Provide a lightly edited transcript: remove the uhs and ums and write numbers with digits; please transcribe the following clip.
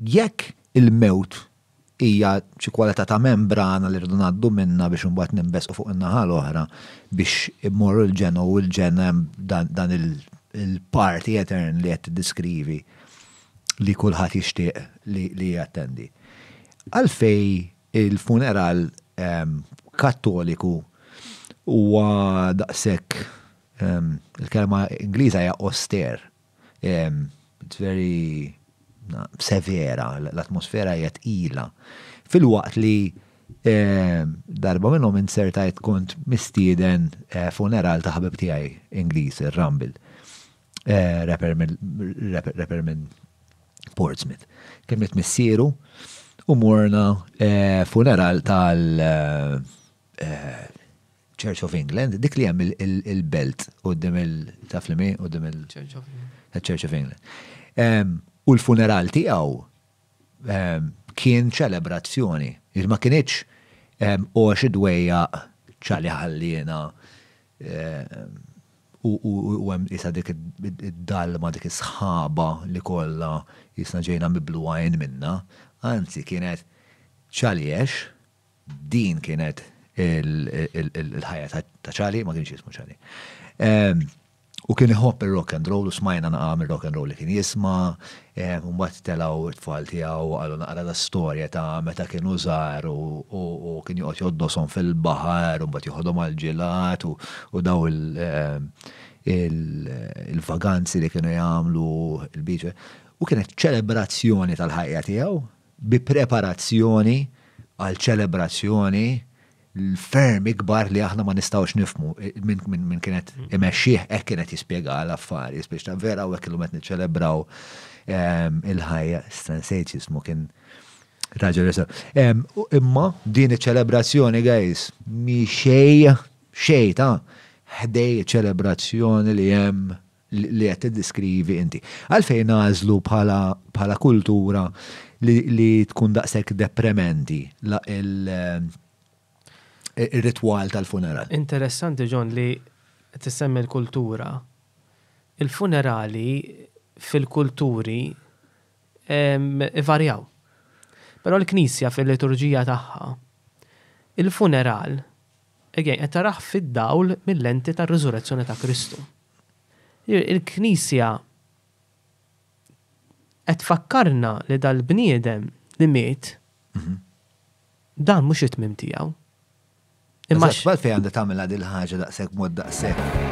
jekk il-mewt hija xi kwalità ta' membrana li rridu ngħaddu minnha biex imbagħad nimbesqu fuq in-naħa l-oħra biex immorru l-ġen u l-ġen hemm dan il-party etern li qed tiddeskrivi li kulħadd jixtieq li jattendi. Għalfej il-funeral kattoliku huwa daqshekk il-kelma Ingliża hija austere. It's very severa, l-atmosfera hija tqila. Fil-waqt li darba minnhom insertajt kont mistieden funeral ta' ħabib tiegħi Ingliż, ir-Rumble, rapper minn Portsmouth. Kemmet missieru u morna funeral Church of England, dik li hemm il-belt qudiem il-taflimi qudiem il-Church of England. U l-funeral tiegħu kien ċelebrazzjoni. Ma kienx ox dwejja ċali ħallina u hemm isa dik id-dalma dik is-sħaba li kollha jisna ġejna miblu għajn minna. Anzi kienet ċaliex, din kienet il-ħajja ta' ċali, ma kienx jismu ċali. U kien iħobb il-rock and roll u smajna naqam il-rock and roll li kien jisma, mbagħad telaw it-tfal tiegħu qalu naqra la storja ta' meta kienu żgħar u kien joqgħod joddoshom fil-baħar u mbagħad joħodhom għall-ġilat u daw il-vaganzi li kienu jagħmlu il-biċ. U kienet ċelebrazzjoni tal-ħajja tiegħu bi preparazzjoni għal ċelebrazzjoni l-ferm ikbar li aħna ma nistawx nifmu minn kienet imexxih hekk kienet jispjega l-affarijiet biex ta' vera u hekk illum qed niċċelebraw il-ħajja stransejt jismu kien raġel resor. Imma din iċ-ċelebrazzjoni guys mi xej ta' ħdej ċelebrazzjoni li hemm li qed tiddeskrivi inti. Għalfejn għażlu bħala kultura li tkun daqshekk deprementi il-ritwal tal-funeral. Interessanti, John, li tissemmi l-kultura. Il-funerali fil-kulturi varjaw. Però l-Knisja fil-liturġija tagħha, il-funeral qed taraħ fid-dawl mill-lenti tar-riżurrezzjoni ta' Kristu. Il-Knisja qed tfakkarna li dal-bniedem li miet dan mhux it-tmiem tiegħu. Imma x'bal fejn għandha tagħmel għad il-ħaġa daqshekk mod daqshekk